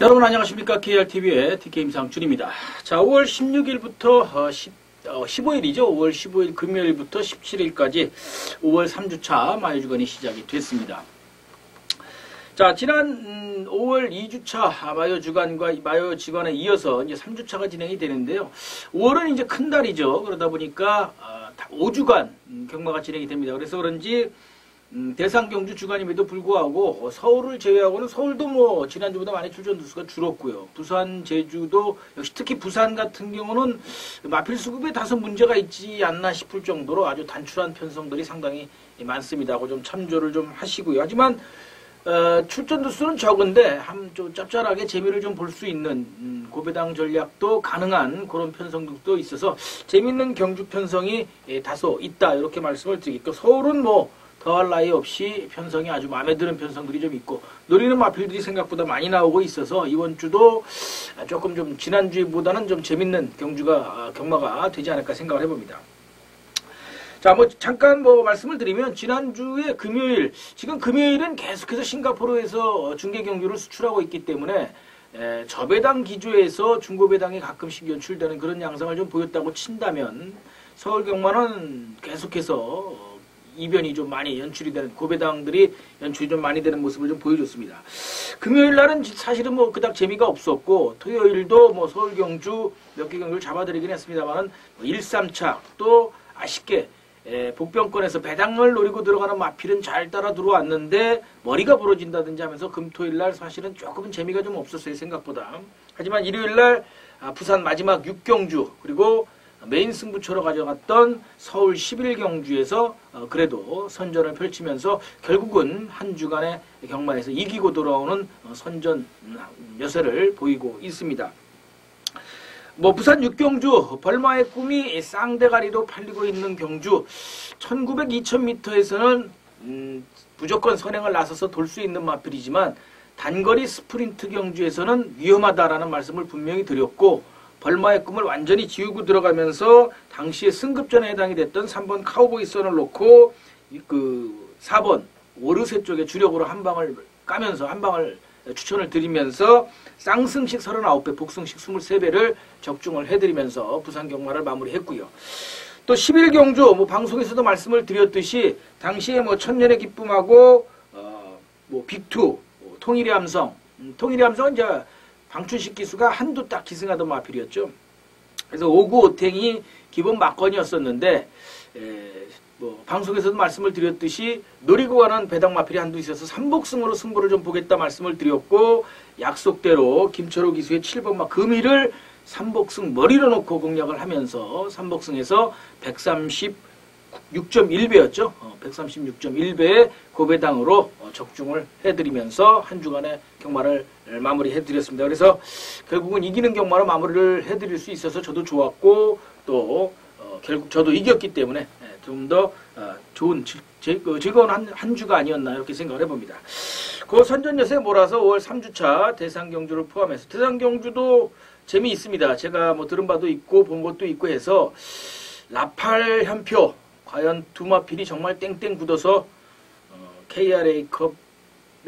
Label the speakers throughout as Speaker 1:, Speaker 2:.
Speaker 1: 여러분 안녕하십니까. KRTV의 TK 임상준입니다. 자, 5월 16일부터 15일이죠. 5월 15일 금요일부터 17일까지 5월 3주차 마요주간이 시작이 됐습니다. 자, 지난 5월 2주차 마요주간과 마요주간에 이어서 이제 3주차가 진행이 되는데요. 5월은 이제 큰 달이죠. 그러다 보니까 5주간 경마가 진행이 됩니다. 그래서 그런지 대상 경주 주간임에도 불구하고 서울을 제외하고는 서울도 뭐 지난주보다 많이 출전 두수가 줄었고요. 부산, 제주도 역시 특히 부산 같은 경우는 마필 수급에 다소 문제가 있지 않나 싶을 정도로 아주 단출한 편성들이 상당히 많습니다. 좀 참조를 좀 하시고요. 하지만 출전 두수는 적은데 좀 짭짤하게 재미를 좀 볼 수 있는 고배당 전략도 가능한 그런 편성들도 있어서 재미있는 경주 편성이 다소 있다 이렇게 말씀을 드리겠고, 서울은 뭐 더할 나위 없이 편성이 아주 마음에 드는 편성들이 좀 있고 노리는 마필들이 생각보다 많이 나오고 있어서 이번 주도 조금 좀 지난주보다는 좀 재밌는 경마가 되지 않을까 생각을 해봅니다. 자, 뭐 잠깐 말씀을 드리면 지난주에 금요일, 지금 금요일은 계속해서 싱가포르에서 중계 경주를 수출하고 있기 때문에 저배당 기조에서 중고배당이 가끔씩 연출되는 그런 양상을 좀 보였다고 친다면, 서울 경마는 계속해서 이변이 좀 많이 연출이 되는, 고배당들이 연출이 좀 많이 되는 모습을 좀 보여줬습니다. 금요일 날은 사실은 뭐 그닥 재미가 없었고, 토요일도 뭐 서울 경주 몇 개 경주를 잡아드리긴 했습니다만은 1, 3차 또 아쉽게 복병권에서 배당을 노리고 들어가는 마필은 잘 따라 들어왔는데 머리가 부러진다든지 하면서 금토일 날 사실은 조금은 재미가 좀 없었어요, 생각보다. 하지만 일요일 날 부산 마지막 6경주 그리고 메인 승부처로 가져갔던 서울 11경주에서 그래도 선전을 펼치면서 결국은 한 주간의 경마에서 이기고 돌아오는 선전 여세를 보이고 있습니다. 뭐 부산 6경주 벌마의 꿈이 쌍대가리로 팔리고 있는 경주, 1900, 2000m에서는 무조건 선행을 나서서 돌 수 있는 마필이지만 단거리 스프린트 경주에서는 위험하다라는 말씀을 분명히 드렸고, 벌마의 꿈을 완전히 지우고 들어가면서 당시에 승급전에 해당이 됐던 3번 카우보이 선을 놓고 그 4번 오르세 쪽에 주력으로 한 방을 까면서 한 방을 추천을 드리면서 쌍승식 39배, 복승식 23배를 적중을 해드리면서 부산 경마를 마무리했고요. 또 11경주 뭐 방송에서도 말씀을 드렸듯이 당시에 뭐 천년의 기쁨하고 뭐 빅투, 통일의 함성, 통일의 함성은 이제 방춘식 기수가 한두 딱 기승하던 마필이었죠. 그래서 5구 5탱이 기본 막건이었었는데 뭐 방송에서도 말씀을 드렸듯이 노리고 가는 배당 마필이 한두 있어서 3복승으로 승부를 좀 보겠다 말씀을 드렸고, 약속대로 김철호 기수의 7번마 금이를 3복승 머리로 놓고 공략을 하면서 3복승에서 136.1배였죠. 136.1배의 고배당으로 적중을 해드리면서 한 주간의 경마를 마무리해드렸습니다. 그래서 결국은 이기는 경마로 마무리를 해드릴 수 있어서 저도 좋았고, 또 결국 저도 이겼기 때문에 좀 더 좋은 즐거운 한 주가 아니었나 이렇게 생각을 해봅니다. 그 선전여세 몰아서 5월 3주차 대상경주를 포함해서, 대상경주도 재미있습니다. 제가 뭐 들은 바도 있고 본 것도 있고 해서 라팔 현표 과연 두 마필이 정말 땡땡 굳어서 KRA컵에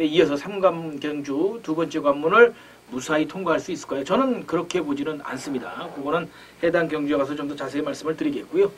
Speaker 1: 이어서 3관 경주 두 번째 관문을 무사히 통과할 수 있을까요? 저는 그렇게 보지는 않습니다. 그거는 해당 경주에 가서 좀 더 자세히 말씀을 드리겠고요.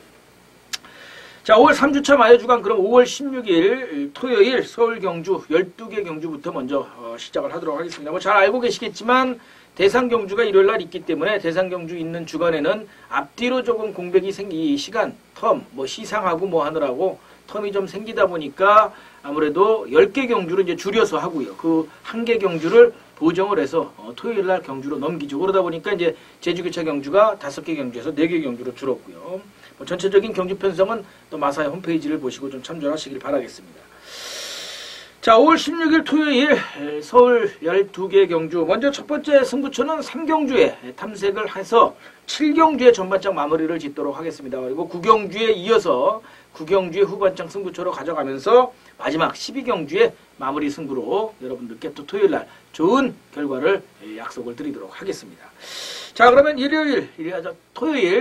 Speaker 1: 자, 5월 3주차 마요주간, 그럼 5월 16일 토요일 서울 경주 12개 경주부터 먼저 시작을 하도록 하겠습니다. 뭐 잘 알고 계시겠지만 대상 경주가 일요일 날 있기 때문에 대상 경주 있는 주간에는 앞뒤로 조금 공백이 시간, 텀, 뭐 시상하고 뭐 하느라고 텀이 좀 생기다 보니까 아무래도 10개 경주를 이제 줄여서 하고요. 그 1개 경주를 보정을 해서 토요일 날 경주로 넘기죠. 그러다 보니까 이제 제주교차 경주가 5개 경주에서 4개 경주로 줄었고요. 뭐 전체적인 경주 편성은 또 마사의 홈페이지를 보시고 좀 참조하시길 바라겠습니다. 자, 5월 16일 토요일 서울 12개 경주, 먼저 첫 번째 승부처는 3경주에 탐색을 해서 7경주에 전반장 마무리를 짓도록 하겠습니다. 그리고 9경주에 이어서 9경주의 후반장 승부처로 가져가면서 마지막 12경주의 마무리 승부로 여러분들께 또 토요일날 좋은 결과를 약속을 드리도록 하겠습니다. 자, 그러면 토요일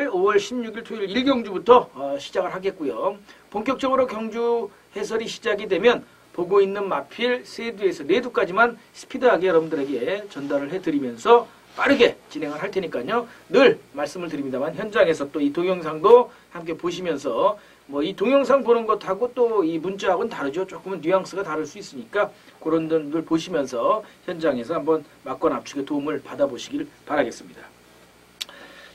Speaker 1: 5월 16일 토요일 1경주부터 시작을 하겠고요. 본격적으로 경주 해설이 시작이 되면 보고 있는 마필 3두에서 4두까지만 스피드하게 여러분들에게 전달을 해드리면서 빠르게 진행을 할 테니까요. 늘 말씀을 드립니다만 현장에서 또 이 동영상도 함께 보시면서 뭐 이 동영상 보는 것하고 또 이 문자하고는 다르죠. 조금은 뉘앙스가 다를 수 있으니까 그런 점들 보시면서 현장에서 한번 맞건 압축에 도움을 받아보시길 바라겠습니다.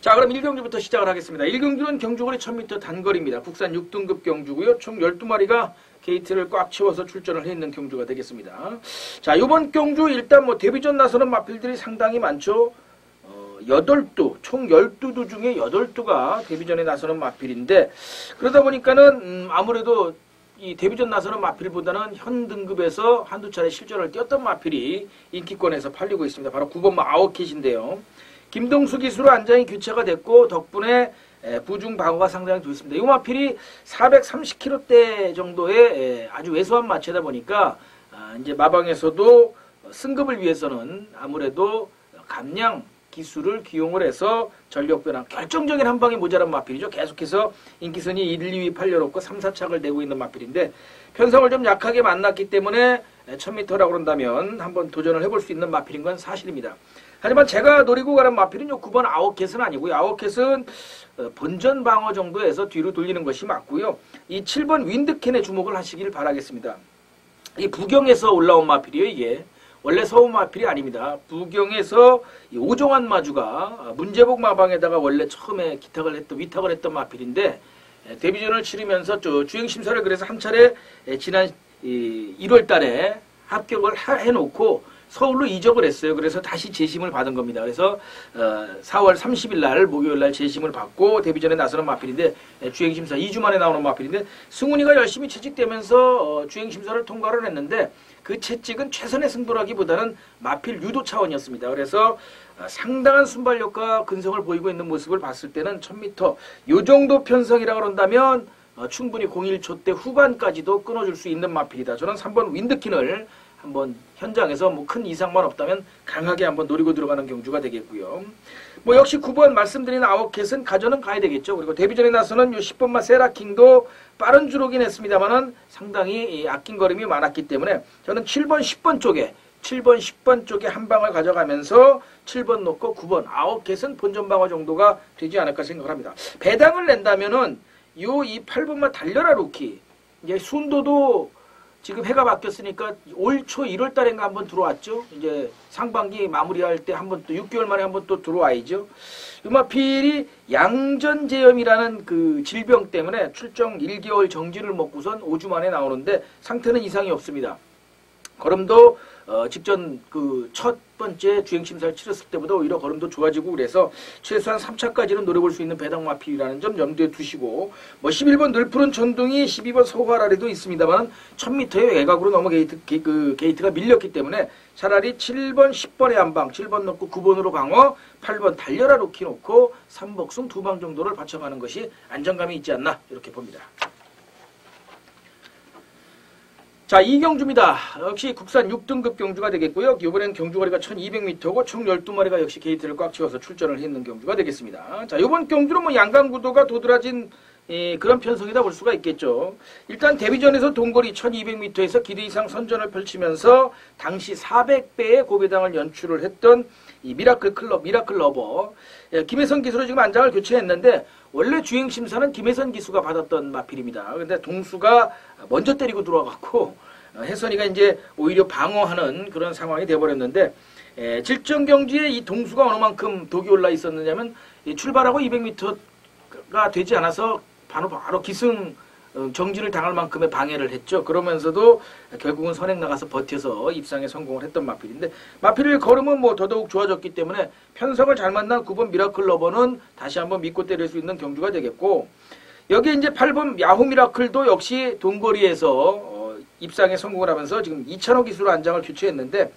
Speaker 1: 자, 그럼 1경주부터 시작을 하겠습니다. 1경주는 경주거리 1000m 단거리입니다. 국산 6등급 경주고요. 총 12마리가 게이트를 꽉 채워서 출전을 해 있는 경주가 되겠습니다. 자, 이번 경주 일단 뭐 데뷔전 나서는 마필들이 상당히 많죠. 8두, 총 12두 중에 8두가 데뷔전에 나서는 마필인데, 그러다 보니까는 아무래도 이 데뷔전 나서는 마필보다는 현 등급에서 한두 차례 실전을 뛰었던 마필이 인기권에서 팔리고 있습니다. 바로 9번 아웃캣인데요. 김동수 기수로 안장이 교체가 됐고 덕분에 부중 방어가 상당히 좋습니다. 이 마필이 430kg대 정도의 아주 왜소한 마체다 보니까 이제 마방에서도 승급을 위해서는 아무래도 감량 기수를 기용을 해서 전력 변화 결정적인 한 방이 모자란 마필이죠. 계속해서 인기선이 1, 2위 팔려놓고 3, 4착을 내고 있는 마필인데 편성을 좀 약하게 만났기 때문에 1000m라고 그런다면 한번 도전을 해볼 수 있는 마필인 건 사실입니다. 하지만 제가 노리고 가는 마필은 9번 아웃캣은 아니고요. 아웃캣은 본전 방어 정도에서 뒤로 돌리는 것이 맞고요. 이 7번 윈드캔에 주목을 하시길 바라겠습니다. 이 부경에서 올라온 마필이에요. 이게 원래 서울 마필이 아닙니다. 부경에서 이 오종환 마주가 문제복 마방에다가 원래 처음에 위탁을 했던 마필인데 데뷔전을 치르면서 주행심사를 그래서 한 차례 지난 1월 달에 합격을 해놓고 서울로 이적을 했어요. 그래서 다시 재심을 받은 겁니다. 그래서 4월 30일 날 목요일 날 재심을 받고 데뷔전에 나서는 마필인데 주행심사 2주 만에 나오는 마필인데 승훈이가 열심히 채찍대면서 주행심사를 통과를 했는데 그 채찍은 최선의 승부라기보다는 마필 유도 차원이었습니다. 그래서 상당한 순발력과 근성을 보이고 있는 모습을 봤을 때는 1000m 요 정도 편성이라고 그런다면 충분히 01초 대 후반까지도 끊어줄 수 있는 마필이다. 저는 3번 윈드킨을 한번 현장에서 뭐 큰 이상만 없다면 강하게 한번 노리고 들어가는 경주가 되겠고요. 뭐 역시 9번 말씀드린 아웃캣은 가전은 가야 되겠죠. 그리고 데뷔전에 나서는 요 10번마 세라킹도 빠른 주로긴 했습니다만은 상당히 아낀 걸음이 많았기 때문에 저는 7번, 10번 쪽에 7번, 10번 쪽에 한 방을 가져가면서 7번 놓고 9번 아웃캣은 본전 방어 정도가 되지 않을까 생각을 합니다. 배당을 낸다면은 요 이 8번마 달려라 루키 이제 순도도 지금 해가 바뀌었으니까 올 초 1월 달인가 한번 들어왔죠. 이제 상반기 마무리할 때 한번 또 6개월 만에 한번 또 들어와야죠. 유마필이 양전제염이라는 그 질병 때문에 출정 1개월 정지를 먹고선 5주 만에 나오는데 상태는 이상이 없습니다. 걸음도 직전 그 첫 번째 주행심사를 치렀을 때보다 오히려 걸음도 좋아지고 그래서 최소한 3차까지는 노려볼 수 있는 배당마필이라는 점 염두에 두시고 뭐 11번 늘푸른 전둥이 12번 서화라리도 있습니다만 1000m의 외곽으로 너무 게이트가 밀렸기 때문에 차라리 7번 10번에 한 방 7번 넣고 9번으로 방어 8번 달려라 루키 놓고 3복승 2방 정도를 받쳐가는 것이 안정감이 있지 않나 이렇게 봅니다. 자, 이 경주입니다. 역시 국산 6등급 경주가 되겠고요. 이번엔 경주거리가 1200m고 총 12마리가 역시 게이트를 꽉 채워서 출전을 했는 경주가 되겠습니다. 자, 이번 경주는 뭐 양강구도가 도드라진 그런 편성이다 볼 수가 있겠죠. 일단 데뷔전에서 동거리 1200m에서 기대 이상 선전을 펼치면서 당시 400배의 고배당을 연출을 했던 이 미라클 클럽, 미라클 러버. 김혜선 기수로 지금 안장을 교체했는데 원래 주행심사는 김혜선 기수가 받았던 마필입니다. 근데 동수가 먼저 때리고 들어와갖고 혜선이가 이제 오히려 방어하는 그런 상황이 돼버렸는데 질정 경주에 이 동수가 어느 만큼 독이 올라 있었느냐면 출발하고 200m가 되지 않아서 바로 기승 정지를 당할 만큼의 방해를 했죠. 그러면서도 결국은 선행 나가서 버텨서 입상에 성공을 했던 마필인데 마필의 걸음은 뭐 더더욱 좋아졌기 때문에 편성을 잘 만난 9번 미라클 러버는 다시 한번 믿고 때릴 수 있는 경주가 되겠고 여기에 이제 8번 야후 미라클도 역시 동거리에서 입상에 성공을 하면서 지금 이찬호 기수로 안장을 교체했는데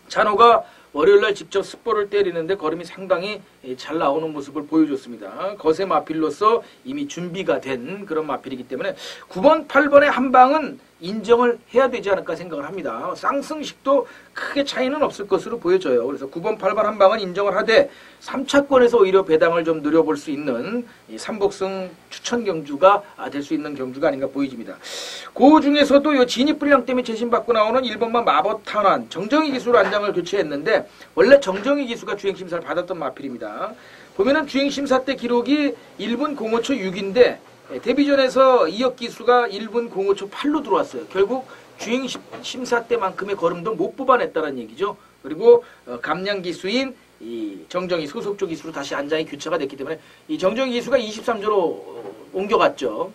Speaker 1: 찬호가 월요일날 직접 습보를 때리는데 걸음이 상당히 잘 나오는 모습을 보여줬습니다. 거세 마필로서 이미 준비가 된 그런 마필이기 때문에 9번, 8번의 한 방은 인정을 해야 되지 않을까 생각을 합니다. 쌍승식도 크게 차이는 없을 것으로 보여져요. 그래서 9번, 8번 한 방은 인정을 하되 3차권에서 오히려 배당을 좀 노려볼 수 있는 이 삼복승 추천 경주가 될 수 있는 경주가 아닌가 보여집니다. 그 중에서도 이 진입불량 때문에 재심받고 나오는 1번만 마법탄환 정정희 기수로 안장을 교체했는데 원래 정정희 기수가 주행심사를 받았던 마필입니다. 보면은 주행심사 때 기록이 1분 05초 6인데 데뷔전에서 이혁 기수가 1분 05초 8로 들어왔어요. 결국 주행심사 때만큼의 걸음도 못 뽑아냈다는 얘기죠. 그리고 감량 기수인 이 정정희 소속조 기수로 다시 안장이 교체가 됐기 때문에 이 정정희 기수가 23조로 옮겨갔죠.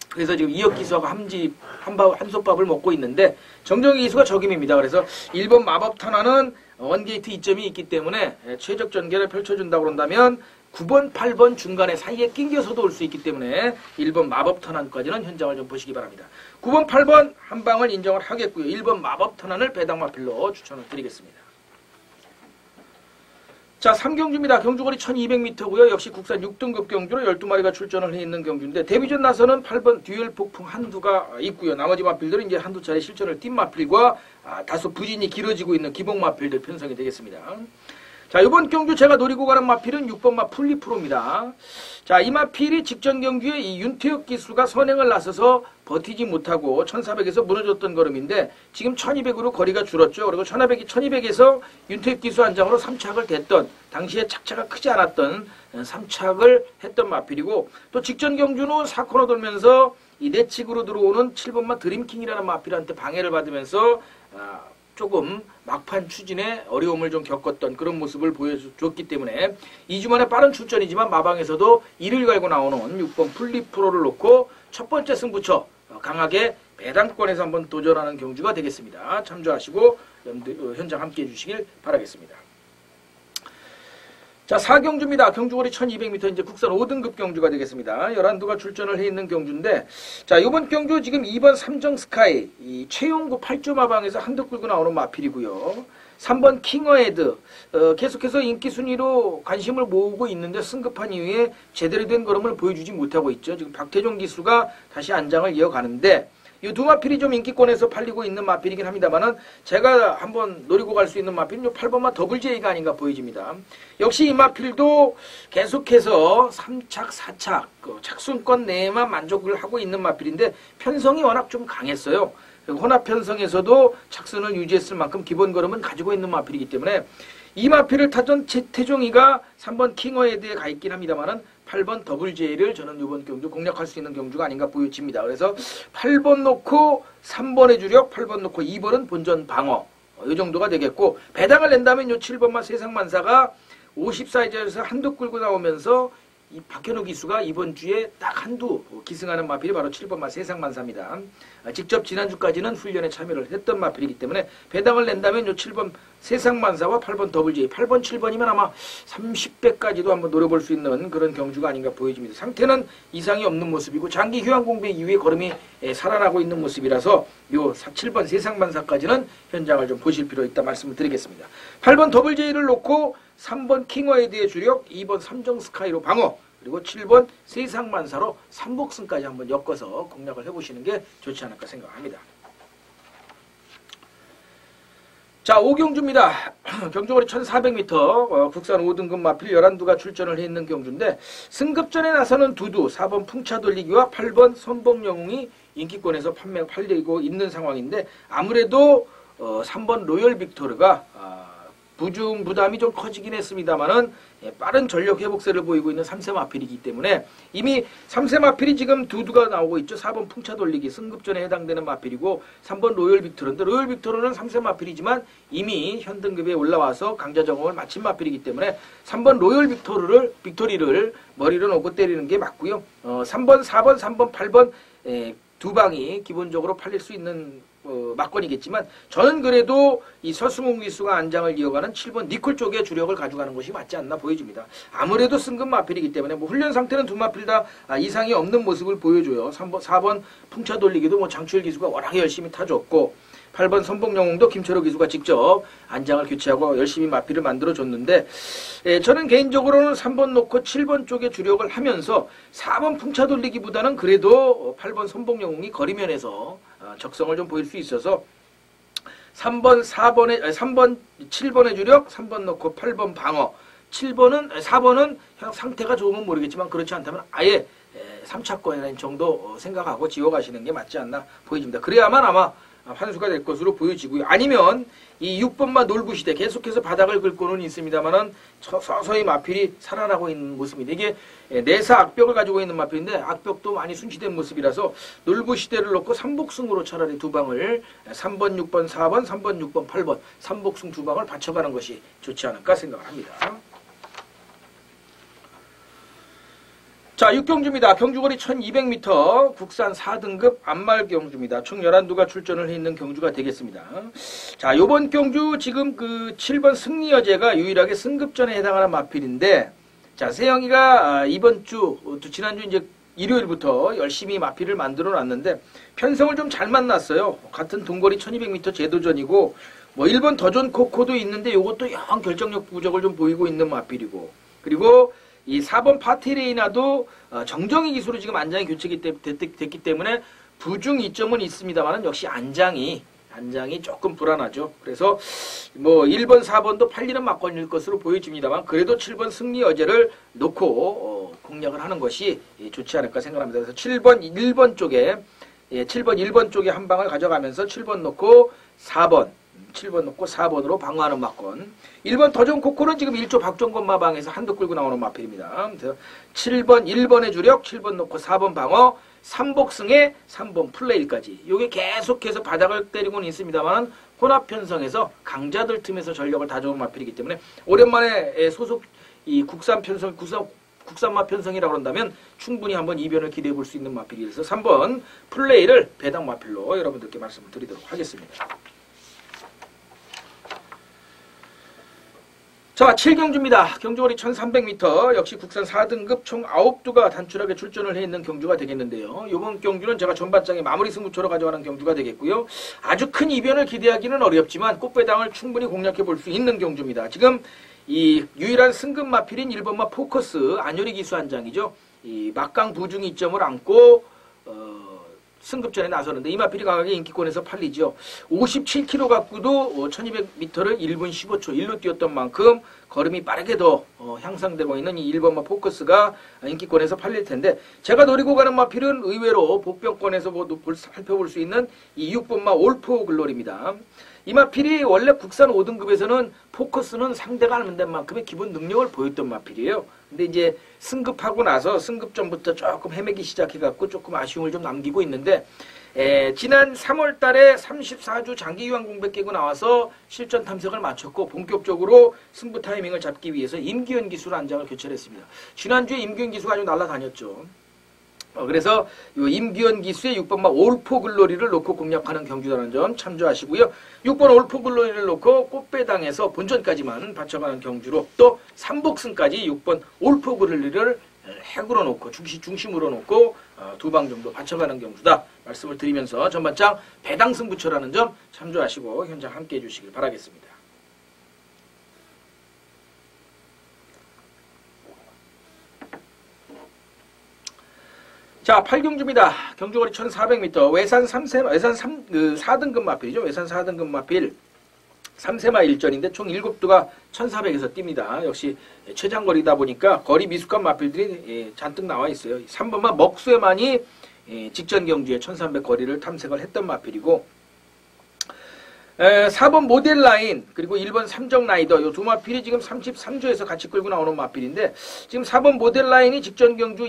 Speaker 1: 그래서 지금 이혁 기수하고 한솥밥을 먹고 있는데 정정희 기수가 적임입니다. 그래서 1번 마법탄환은 원게이트 이점이 있기 때문에 최적 전개를 펼쳐준다고 그런다면 9번, 8번 중간에 사이에 낑겨서도 올 수 있기 때문에 1번 마법탄환까지는 현장을 좀 보시기 바랍니다. 9번, 8번 한 방을 인정을 하겠고요. 1번 마법탄환을 배당마필로 추천을 드리겠습니다. 자, 3경주입니다. 경주거리 1200m고요. 역시 국산 6등급 경주로 12마리가 출전을 해 있는 경주인데 데뷔전 나서는 8번 듀얼 폭풍 한두가 있고요. 나머지 마필들은 이제 한두 차례 실전을 띈 마필과 다소 부진이 길어지고 있는 기복 마필들 편성이 되겠습니다. 자, 이번 경주 제가 노리고 가는 마필은 6번 마 풀리프로입니다. 자, 이 마필이 직전 경주에 이 윤태혁 기수가 선행을 나서서 버티지 못하고 1400에서 무너졌던 걸음인데 지금 1200으로 거리가 줄었죠. 그리고 1200에서 윤태혁 기수 안장으로 3착을 됐던 당시에 착차가 크지 않았던 3착을 했던 마필이고 또 직전 경주는 4코너 돌면서 이 내측으로 들어오는 7번마 드림킹이라는 마필한테 방해를 받으면서 조금 막판 추진에 어려움을 좀 겪었던 그런 모습을 보여줬기 때문에 2주 만에 빠른 출전이지만 마방에서도 이를 갈고 나오는 6번 풀리프로를 놓고 첫 번째 승부처 강하게 배당권에서 한번 도전하는 경주가 되겠습니다. 참조하시고 현장 함께 해주시길 바라겠습니다. 자, 4경주입니다. 경주거리 1200m 이제 국산 5등급 경주가 되겠습니다. 11두가 출전을 해 있는 경주인데 자, 이번 경주 지금 2번 삼정 스카이 이 최용구 8조 마방에서 한두 끌고 나오는 마필이고요. 3번 킹어헤드 계속해서 인기 순위로 관심을 모으고 있는데 승급한 이후에 제대로 된 걸음을 보여주지 못하고 있죠. 지금 박태종 기수가 다시 안장을 이어가는데 이 두 마필이 좀 인기권에서 팔리고 있는 마필이긴 합니다만은 제가 한번 노리고 갈 수 있는 마필은 요 8번마 더블 J가 아닌가 보여집니다. 역시 이 마필도 계속해서 3착, 4착 착순권 내에만 만족을 하고 있는 마필인데 편성이 워낙 좀 강했어요. 혼합 편성에서도 착순을 유지했을 만큼 기본 걸음은 가지고 있는 마필이기 때문에 이 마필을 타던 태종이가 3번 킹어헤드에 가 있긴 합니다만은 8번 더블 J를 저는 이번 경주 공략할 수 있는 경주가 아닌가 보여집니다. 그래서 8번 놓고 3번의 주력, 8번 놓고 2번은 본전 방어 이 정도가 되겠고 배당을 낸다면 요 7번만 세상만사가 54이자에서 한두 끌고 나오면서 이 박현우 기수가 이번 주에 딱 한두 기승하는 마필이 바로 7번마 세상만사입니다. 직접 지난주까지는 훈련에 참여를 했던 마필이기 때문에 배당을 낸다면 요 7번 세상만사와 8번 더블 J, 8번, 7번이면 아마 30배까지도 한번 노려볼 수 있는 그런 경주가 아닌가 보여집니다. 상태는 이상이 없는 모습이고 장기 휴양 공백 이후에 걸음이 살아나고 있는 모습이라서 요 7번 세상만사까지는 현장을 좀 보실 필요 있다 말씀을 드리겠습니다. 8번 더블 J를 놓고 3번 킹어헤드의 주력, 2번 삼정 스카이로 방어, 그리고 7번 세상만사로 삼복승까지 한번 엮어서 공략을 해보시는 게 좋지 않을까 생각합니다. 자, 5경주입니다. 경주거리 1400m 국산 5등급 마필 11두가 출전을 해 있는 경주인데 승급전에 나서는 두두 4번 풍차돌리기와 8번 선봉영웅이 인기권에서 팔리고 있는 상황인데 아무래도 3번 로열 빅토르가 부중 부담이 좀 커지긴 했습니다만은 빠른 전력 회복세를 보이고 있는 3세 마필이기 때문에 이미 3세 마필이 지금 두두가 나오고 있죠. 4번 풍차 돌리기 승급전에 해당되는 마필이고 3번 로열 빅토르인데 로열 빅토르는 3세 마필이지만 이미 현등급에 올라와서 강자 적응을 마친 마필이기 때문에 3번 로열 빅토리를 머리로 놓고 때리는 게 맞고요. 3번, 4번, 3번, 8번 두 방이 기본적으로 팔릴 수 있는 막건이겠지만 저는 그래도 이 서승훈 기수가 안장을 이어가는 7번 니콜 쪽에 주력을 가져가는 것이 맞지 않나 보여집니다. 아무래도 승급 마필이기 때문에 훈련 상태는 두 마필 다 이상이 없는 모습을 보여줘요. 4번 풍차 돌리기도 장추열 기수가 워낙 열심히 타줬고 8번 선봉영웅도 김철호 기수가 직접 안장을 교체하고 열심히 마피를 만들어줬는데 저는 개인적으로는 3번 놓고 7번 쪽에 주력을 하면서 4번 풍차 돌리기보다는 그래도 8번 선봉영웅이 거리면에서 적성을 좀 보일 수 있어서 3번 7번의 주력, 3번 놓고 8번 방어, 4번은 상태가 좋으면 모르겠지만 그렇지 않다면 아예 3차권이라는 정도 생각하고 지워가시는 게 맞지 않나 보여집니다. 그래야만 아마 환수가 될 것으로 보여지고요. 아니면 이 6번마 놀부시대 계속해서 바닥을 긁고는 있습니다만은 서서히 마필이 살아나고 있는 모습입니다. 이게 내사 악벽을 가지고 있는 마필인데 악벽도 많이 순치된 모습이라서 놀부시대를 놓고 3복승으로 차라리 두 방을 3번, 6번, 4번, 3번, 6번, 8번 3복승 두 방을 받쳐가는 것이 좋지 않을까 생각을 합니다. 자, 6경주입니다. 경주거리 1200m, 국산 4등급 안말 경주입니다. 총 11두가 출전을 해 있는 경주가 되겠습니다. 자, 요번 경주 지금 그 7번 승리여제가 유일하게 승급전에 해당하는 마필인데, 자, 세영이가 이번 지난주 이제 일요일부터 열심히 마필을 만들어 놨는데, 편성을 좀 잘 만났어요. 같은 동거리 1200m 제도전이고, 뭐 1번 더존 코코도 있는데 요것도 영 결정력 부족을 좀 보이고 있는 마필이고, 그리고 이 4번 파티레이나도 정정희 기수로 지금 안장이 교체가 됐기 때문에 부중 이점은 있습니다만 역시 안장이 조금 불안하죠. 그래서 뭐 1번, 4번도 팔리는 막건일 것으로 보여집니다만 그래도 7번 승리 여제를 놓고 공략을 하는 것이 좋지 않을까 생각합니다. 그래서 7번 1번 쪽에 한 방을 가져가면서 7번 놓고 4번으로 방어하는 막건. 1번 더존 코코는 지금 1조 박종건 마방에서 한도 끌고 나오는 마필입니다. 그래서 7번 1번의 주력, 7번 놓고 4번 방어, 3복승에 3번 플레이까지. 이게 계속해서 바닥을 때리고는 있습니다만 혼합 편성에서 강자들 틈에서 전력을 다져온 마필이기 때문에 오랜만에 소속 이 국산마 편성이라고 한다면 충분히 한번 이변을 기대해 볼 수 있는 마필이라서 3번 플레이를 배당 마필로 여러분들께 말씀을 드리도록 하겠습니다. 자, 7경주입니다. 경주거리 1300m, 역시 국산 4등급 총 9두가 단출하게 출전을 해 있는 경주가 되겠는데요. 이번 경주는 제가 전반장에 마무리 승부처로 가져가는 경주가 되겠고요. 아주 큰 이변을 기대하기는 어렵지만 꽃배당을 충분히 공략해 볼 수 있는 경주입니다. 지금 이 유일한 승급 마필인 1번마 포커스 안효리 기수 한 장이죠. 이 막강 부중 이점을 안고 승급전에 나서는데 이 마필이 강하게 인기권에서 팔리죠. 57km 갖고도 1200m를 1분 15초 1로 뛰었던 만큼 걸음이 빠르게 더 향상되고 있는 이 1번마 포커스가 인기권에서 팔릴 텐데 제가 노리고 가는 마필은 의외로 복병권에서 살펴볼 수 있는 이 6번마 올포 글로리입니다. 이 마필이 원래 국산 5등급에서는 포커스는 상대가 안 된 만큼의 기본 능력을 보였던 마필이에요. 근데 이제 승급하고 나서 승급 전부터 조금 헤매기 시작해갖고 조금 아쉬움을 좀 남기고 있는데 지난 3월 달에 34주 장기유한 공백 깨고 나와서 실전 탐색을 마쳤고 본격적으로 승부 타이밍을 잡기 위해서 임기현 기수로 안장을 교체를 했습니다. 지난주에 임기현 기수가 아주 날아다녔죠. 그래서 이 임기현 기수의 6번마 올포 글로리를 놓고 공략하는 경주라는 점 참조하시고요. 6번 올포 글로리를 놓고 꽃배당에서 본전까지만 받쳐가는 경주로 또 3복승까지 6번 올포 글로리를 핵으로 놓고 중심으로 놓고 두 방 정도 받쳐가는 경주다 말씀을 드리면서 전반장 배당 승부처라는 점 참조하시고 현장 함께해 주시길 바라겠습니다. 자, 8경주입니다. 경주거리 1400m, 외산 4등급 마필이죠. 외산 4등급 마필 3세마 1전인데 총 7두가 1400에서 뜁니다. 역시 최장거리다 보니까 거리 미숙한 마필들이 잔뜩 나와 있어요. 3번마 먹쇠만이 직전 경주에 1300 거리를 탐색을 했던 마필이고 4번 모델라인 그리고 1번 삼정라이더 이 두 마필이 지금 33조에서 같이 끌고 나오는 마필인데 지금 4번 모델라인이 직전 경주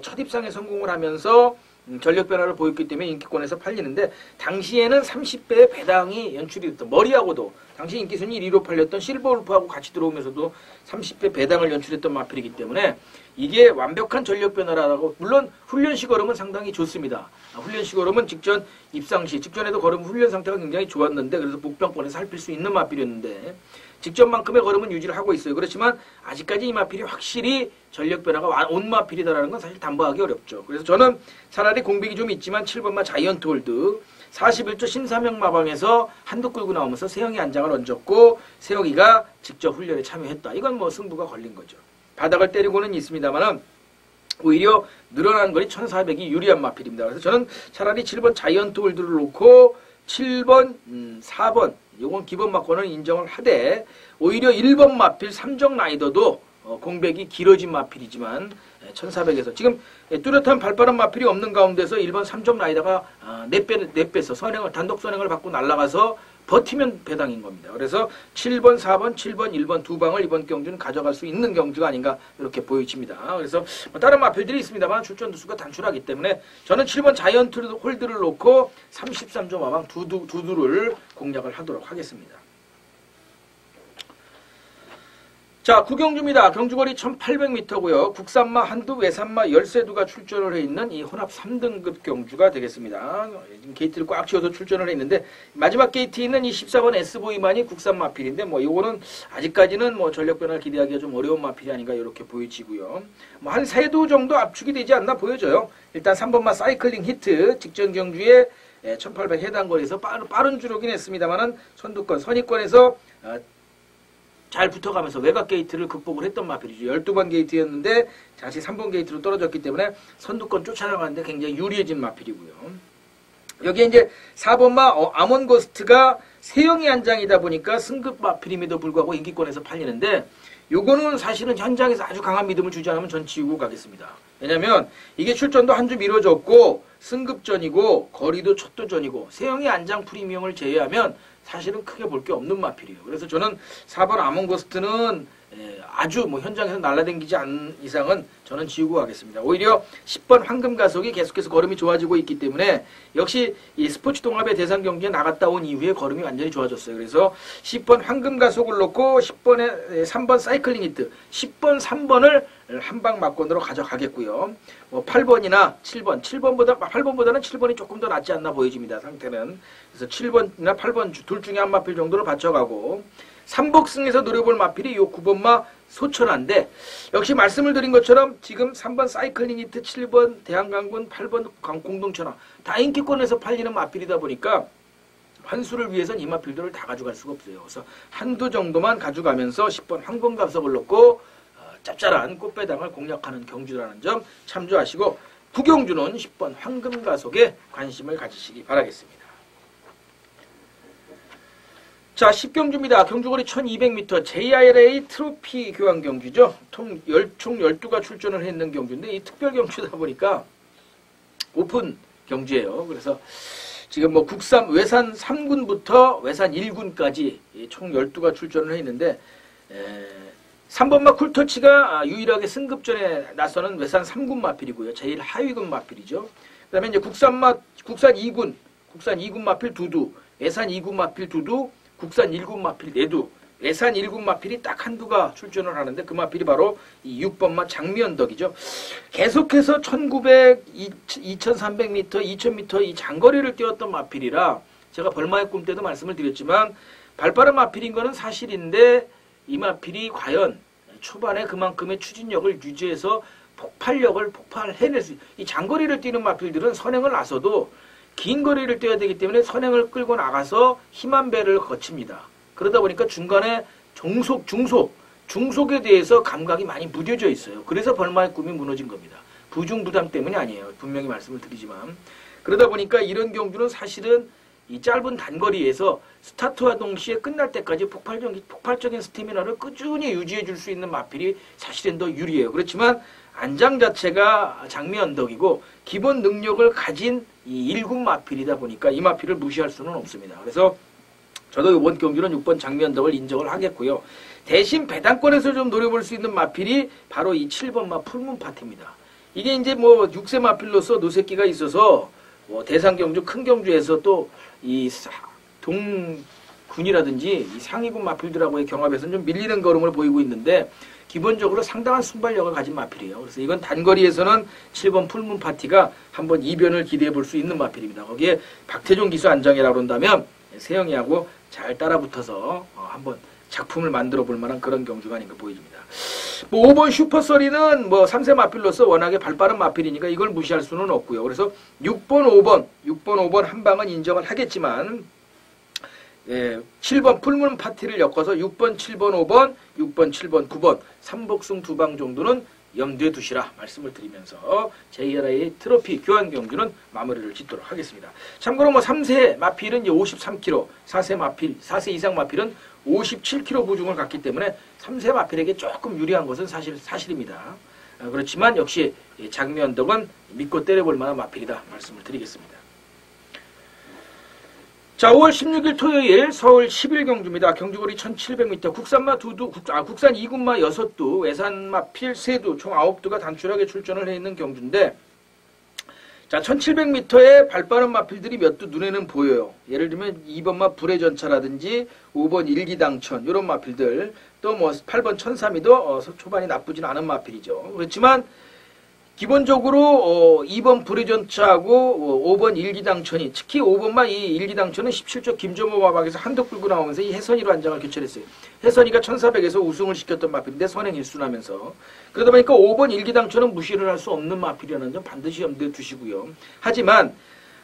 Speaker 1: 첫 입상에 성공을 하면서 전력 변화를 보였기 때문에 인기권에서 팔리는데 당시에는 30배의 배당이 연출이 됐던 머리하고도 당시 인기순위 1위로 팔렸던 실버울프하고 같이 들어오면서도 30배 배당을 연출했던 마필이기 때문에 이게 완벽한 전력 변화라고 물론 훈련시 걸음은 상당히 좋습니다. 훈련시 걸음은 직전 입상 시 직전에도 걸음 훈련 상태가 굉장히 좋았는데 그래서 복병권에서 살필 수 있는 마필이었는데 직전만큼의 걸음은 유지를 하고 있어요. 그렇지만 아직까지 이 마필이 확실히 전력 변화가 온 마필이다라는 건 사실 담보하기 어렵죠. 그래서 저는 차라리 공백이 좀 있지만 7번마 자이언트 홀드 41조 신사명 마방에서 한두 끌고 나오면서 세영이 안장을 얹었고 세영이가 직접 훈련에 참여했다. 이건 뭐 승부가 걸린 거죠. 바닥을 때리고는 있습니다만은 오히려 늘어난 거리 1400이 유리한 마필입니다. 그래서 저는 차라리 7번 자이언트 홀드를 놓고 7번, 4번 요건 기본 마권은 인정을 하되 오히려 1번 마필 3정 라이더도 공백이 길어진 마필이지만 1400에서 지금 뚜렷한 발빠른 마필이 없는 가운데서 1번 3정 라이더가 4배서 선행을 단독 선행을 받고 날아가서 버티면 배당인 겁니다. 그래서 7번, 4번, 7번, 1번 두 방을 이번 경주는 가져갈 수 있는 경주가 아닌가 이렇게 보여집니다. 그래서 다른 마필들이 있습니다만 출전 두수가 단출하기 때문에 저는 7번 자이언트 홀드를 놓고 33조 마방 두두를 공략을 하도록 하겠습니다. 자, 구경주입니다. 경주거리 1800m고요. 국산마 한두, 외산마 13두가 출전을 해 있는 이 혼합 3등급 경주가 되겠습니다. 지금 게이트를 꽉 채워서 출전을 해 있는데 마지막 게이트에 있는 이 14번 S보이만이 국산 마필인데 뭐 요거는 아직까지는 뭐 전력 변화를 기대하기가 좀 어려운 마필이 아닌가 이렇게 보여지고요. 뭐 한 3두 정도 압축이 되지 않나 보여져요. 일단 3번마 사이클링 히트 직전 경주에 1800 해당 거리에서 빠른 주로긴 했습니다만은 선두권 선의권에서 잘 붙어가면서 외곽 게이트를 극복을 했던 마필이죠. 12번 게이트였는데 다시 3번 게이트로 떨어졌기 때문에 선두권 쫓아나가는데 굉장히 유리해진 마필이고요. 여기에 이제 4번마 아몬고스트가 세영이 한 장이다 보니까 승급 마필임에도 불구하고 인기권에서 팔리는데 요거는 사실은 현장에서 아주 강한 믿음을 주지 않으면 전 지우고 가겠습니다. 왜냐면 이게 출전도 한 주 미뤄졌고 승급전이고 거리도 첫도전이고 세영이 안장 프리미엄을 제외하면 사실은 크게 볼 게 없는 마필이에요. 그래서 저는 4번 아몬고스트는 아주 뭐 현장에서 날라다니지 않는 이상은 저는 지우고 가겠습니다. 오히려 10번 황금가속이 계속해서 걸음이 좋아지고 있기 때문에 역시 이 스포츠 동합의 대상 경기에 나갔다 온 이후에 걸음이 완전히 좋아졌어요. 그래서 10번 황금가속을 놓고 10번에 3번 사이클링 히트, 10번 3번을 한방 막권으로 가져가겠고요. 뭐 8번이나 8번보다는 7번이 조금 더 낫지 않나 보여집니다. 상태는. 그래서 7번이나 8번 둘 중에 한 마필 정도로 받쳐가고 3복승에서 노려볼 마필이 요 9번마 소천한데 역시 말씀을 드린 것처럼 지금 3번 사이클링 히트, 7번 대한강군, 8번 공동천하 다 인기권에서 팔리는 마필이다 보니까 환수를 위해서는 이 마필들을 다 가져갈 수가 없어요. 그래서 한두 정도만 가져가면서 10번 황금갑석을 넣고 짭짤한 꽃배당을 공략하는 경주라는 점 참조하시고 구경주는 10번 황금가속에 관심을 가지시기 바라겠습니다. 자, 10경주입니다. 경주거리 1200m JRA 트로피 교환 경주죠. 총 12가 출전을 했는 경주인데 이 특별 경주다 보니까 오픈 경주예요. 그래서 지금 뭐 외산 3군부터 외산 1군까지 총 12가 출전을 했는데 3번마 쿨터치가 유일하게 승급전에 나서는 외산 3군 마필이고요. 제일 하위군 마필이죠. 그 다음에 이제 국산 2군 마필 2두, 외산 2군 마필 2두, 국산 1군 마필 4두, 외산 1군 마필이 딱 한두가 출전을 하는데 그 마필이 바로 이 6번마 장미언덕이죠. 계속해서 1900, 2300m, 2000m 이 장거리를 뛰었던 마필이라 제가 벌마의 꿈 때도 말씀을 드렸지만 발빠른 마필인 거는 사실인데 이 마필이 과연 초반에 그만큼의 추진력을 유지해서 폭발력을 폭발해낼 수 이 장거리를 뛰는 마필들은 선행을 나서도 긴 거리를 뛰어야 되기 때문에 선행을 끌고 나가서 힘한 배를 거칩니다. 그러다 보니까 중간에 중속에 대해서 감각이 많이 무뎌져 있어요. 그래서 벌마의 꿈이 무너진 겁니다. 부중부담 때문이 아니에요. 분명히 말씀을 드리지만. 그러다 보니까 이런 경주는 사실은 이 짧은 단거리에서 스타트와 동시에 끝날 때까지 폭발적인 스태미나를 꾸준히 유지해 줄 수 있는 마필이 사실은 더 유리해요. 그렇지만 안장 자체가 장미 언덕이고 기본 능력을 가진 이 1군 마필이다 보니까 이 마필을 무시할 수는 없습니다. 그래서 저도 이번 경주는 6번 장미 언덕을 인정을 하겠고요. 대신 배당권에서 좀 노려볼 수 있는 마필이 바로 이 7번마 풀문 파티입니다. 이게 이제 뭐 6세 마필로서 노새끼가 있어서 뭐 대상 경주, 큰 경주에서 또 이 동군이라든지 이 상위군 마필들하고의 경합에서는 좀 밀리는 걸음을 보이고 있는데 기본적으로 상당한 순발력을 가진 마필이에요. 그래서 이건 단거리에서는 7번 풀문 파티가 한번 이변을 기대해 볼 수 있는 마필입니다. 거기에 박태종 기수 안장이라고 그런다면 세영이하고 잘 따라붙어서 한번 작품을 만들어 볼 만한 그런 경주가 아닌가 보여집니다. 뭐 5번 슈퍼서리는 뭐 3세 마필로서 워낙에 발빠른 마필이니까 이걸 무시할 수는 없고요. 그래서 6번, 5번 한 방은 인정을 하겠지만 7번 풀문 파티를 엮어서 6번, 7번, 5번, 6번, 7번, 9번 3복승 2방 정도는 염두에 두시라 말씀을 드리면서 JRA 트로피 교환 경주는 마무리를 짓도록 하겠습니다. 참고로 뭐 3세 마필은 이제 53kg, 4세 이상 마필은 57kg 부중을 갖기 때문에 3세 마필에게 조금 유리한 것은 사실입니다. 그렇지만 역시 장미언덕은 믿고 때려볼 만한 마필이다 말씀을 드리겠습니다. 자, 5월 16일 토요일 서울 11경주입니다. 경주거리 1700m, 국산마 2두, 국산 2군마 6두, 외산마 필 3두, 총 9두가 단출하게 출전을 해 있는 경주인데, 자, 1700m에 발빠른 마필들이 몇 두 눈에는 보여요. 예를 들면 2번마 불의 전차라든지 5번 일기당천, 이런 마필들, 또 뭐 8번 천삼이도 초반이 나쁘진 않은 마필이죠. 그렇지만, 기본적으로 2번 불의 전차하고 5번 일기당천이, 특히 5번만 이 일기당천은 17조 김정호 마박에서 한독 끌고 나오면서 이 해선이로 안장을 교체했어요. 해선이가 1400에서 우승을 시켰던 마필인데 선행 1순하면서 그러다 보니까 5번 일기당천은 무시를 할 수 없는 마필이라는 점 반드시 염두에 두시고요. 하지만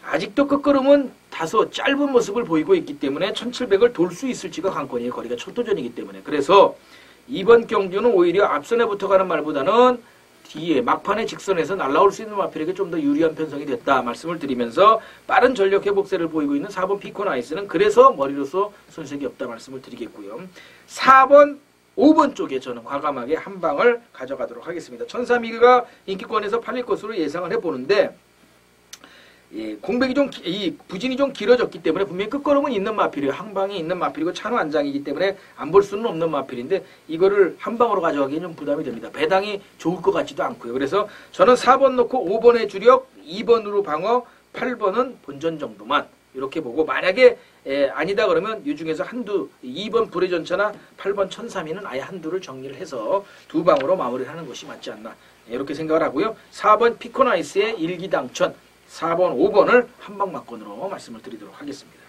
Speaker 1: 아직도 끝걸음은 다소 짧은 모습을 보이고 있기 때문에 1700을 돌 수 있을지가 관건이에요. 거리가 척도전이기 때문에. 그래서 이번 경주는 오히려 앞선에 붙어가는 말보다는 뒤에 막판에 직선에서 날아올 수 있는 마필에게 좀 더 유리한 편성이 됐다 말씀을 드리면서 빠른 전력 회복세를 보이고 있는 4번 피코나이스는 그래서 머리로서 손색이 없다 말씀을 드리겠고요. 4번, 5번 쪽에 저는 과감하게 한 방을 가져가도록 하겠습니다. 천삼이가 인기권에서 팔릴 것으로 예상을 해보는데 공백이 부진이 좀 길어졌기 때문에 분명히 끝걸음은 있는 마필이에요. 항방이 있는 마필이고 찬우 안장이기 때문에 안 볼 수는 없는 마필인데 이거를 한 방으로 가져가기엔 좀 부담이 됩니다. 배당이 좋을 것 같지도 않고요. 그래서 저는 4번 놓고 5번의 주력, 2번으로 방어, 8번은 본전 정도만 이렇게 보고 만약에 아니다 그러면 이 중에서 한두 2번 불의 전차나 8번 천삼이는 아예 한두를 정리를 해서 두 방으로 마무리를 하는 것이 맞지 않나 이렇게 생각을 하고요. 4번 피코나이스의 일기당천 4번, 5번을 한방막권으로 말씀을 드리도록 하겠습니다.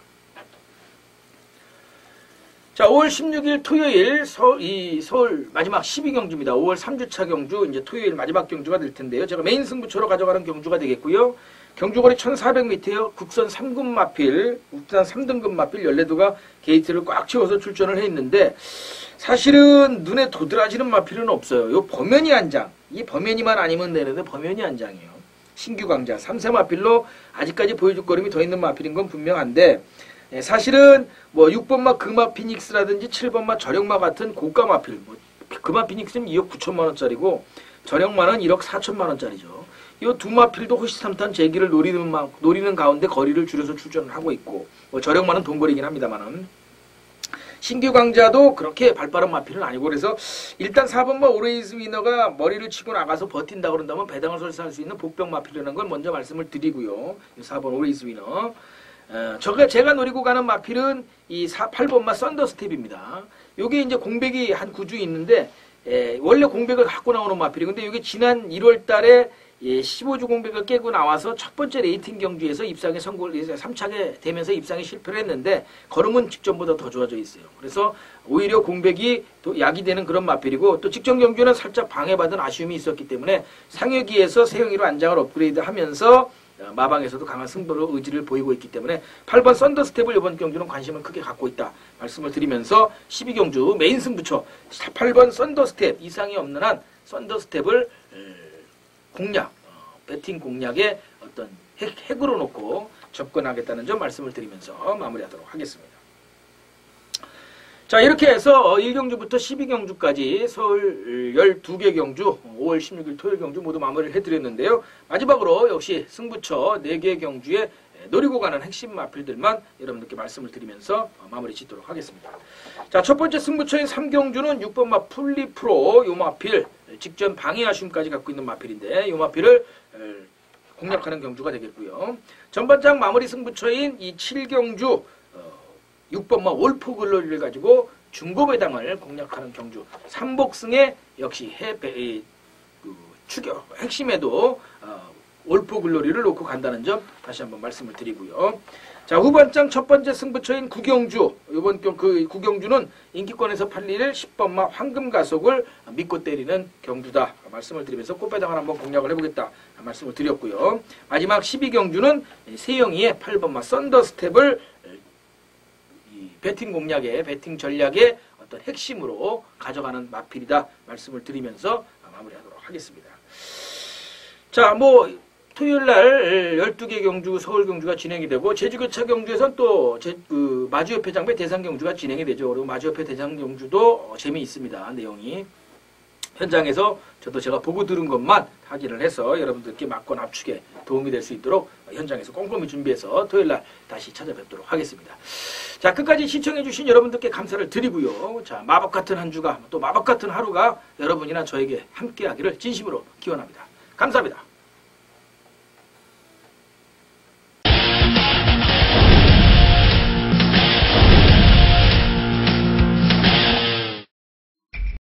Speaker 1: 자, 5월 16일 토요일 서울 마지막 12경주입니다. 5월 3주차 경주, 이제 토요일 마지막 경주가 될 텐데요. 제가 메인 승부처로 가져가는 경주가 되겠고요. 경주거리 1400m요. 국선 3군 마필, 국산 3등급 마필 14두가 게이트를 꽉 채워서 출전을 해 있는데 사실은 눈에 도드라지는 마필은 없어요. 요 범연이 한 장, 이 범연이만 아니면 되는데 범연이 한 장이에요. 신규 강자 3세 마필로 아직까지 보여줄 거림이 더 있는 마필인 건 분명한데 사실은 뭐 6번마 금화 피닉스라든지 7번마 저력마 같은 고가 마필 뭐 금화 피닉스는 2억 9천만 원짜리고 저력마는 1억 4천만 원짜리죠. 이 두 마필도 호시탐탐 재기를 노리는 가운데 거리를 줄여서 출전을 하고 있고 뭐 저력마는 동거리긴 합니다만은 신규 강자도 그렇게 발빠른 마필은 아니고 그래서 일단 4번마 오레이즈 위너가 머리를 치고 나가서 버틴다 그런다면 배당을 설사할 수 있는 복병 마필이라는 걸 먼저 말씀을 드리고요. 4번 오레이즈 위너. 제가 노리고 가는 마필은 이 8번마 썬더스텝입니다. 요게 이제 공백이 한 9주 있는데 원래 공백을 갖고 나오는 마필이 근데 이게 지난 1월 달에 15주 공백을 깨고 나와서 첫 번째 레이팅 경주에서 입상에 성공을 해서 3차게 되면서 입상에 실패를 했는데 걸음은 직전보다 더 좋아져 있어요. 그래서 오히려 공백이 또 약이 되는 그런 마필이고 또 직전 경주는 살짝 방해받은 아쉬움이 있었기 때문에 상위기에서 세영이로 안장을 업그레이드하면서 마방에서도 강한 승부를 의지를 보이고 있기 때문에 8번 썬더스텝을 이번 경주는 관심을 크게 갖고 있다 말씀을 드리면서 12경주 메인 승부처 8번 썬더스텝 이상이 없는 한 썬더스텝을 공략, 배팅 공략의 어떤 핵으로 놓고 접근하겠다는 점 말씀을 드리면서 마무리하도록 하겠습니다. 자, 이렇게 해서 1경주부터 12경주까지 서울 12개 경주, 5월 16일 토요일 경주 모두 마무리를 해드렸는데요. 마지막으로 역시 승부처 4개 경주에 노리고 가는 핵심 마필들만 여러분들께 말씀을 드리면서 마무리 짓도록 하겠습니다. 자, 첫 번째 승부처인 3경주는 6번마 풀리프로 요 마필 직전 방해 아쉬움까지 갖고 있는 마필인데 요 마필을 공략하는 경주가 되겠고요. 전반장 마무리 승부처인 이 7경주 6번마 wolf글로리를 가지고 중고배당을 공략하는 경주 3복승에 역시 추격 핵심에도 올포글로리를 놓고 간다는 점 다시 한번 말씀을 드리고요. 자, 후반장 첫 번째 승부처인 구경주. 이번 그 구경주는 인기권에서 팔릴 10번마 황금가속을 믿고 때리는 경주다. 말씀을 드리면서 꽃배당을 한번 공략을 해보겠다. 말씀을 드렸고요. 마지막 12경주는 세영이의 8번마 썬더스텝을 배팅 공략의, 배팅 전략의 어떤 핵심으로 가져가는 마필이다. 말씀을 드리면서 마무리하도록 하겠습니다. 자, 토요일 날 12개 경주, 서울 경주가 진행이 되고, 제주교차 경주에서는 또, 마주협회 장배 대상 경주가 진행이 되죠. 그리고 마주협회 대상 경주도 재미있습니다. 내용이. 현장에서 저도 제가 보고 들은 것만 확인을 해서 여러분들께 맞고 압축에 도움이 될 수 있도록 현장에서 꼼꼼히 준비해서 토요일 날 다시 찾아뵙도록 하겠습니다. 자, 끝까지 시청해주신 여러분들께 감사를 드리고요. 자, 마법 같은 한 주가, 또 마법 같은 하루가 여러분이나 저에게 함께하기를 진심으로 기원합니다. 감사합니다.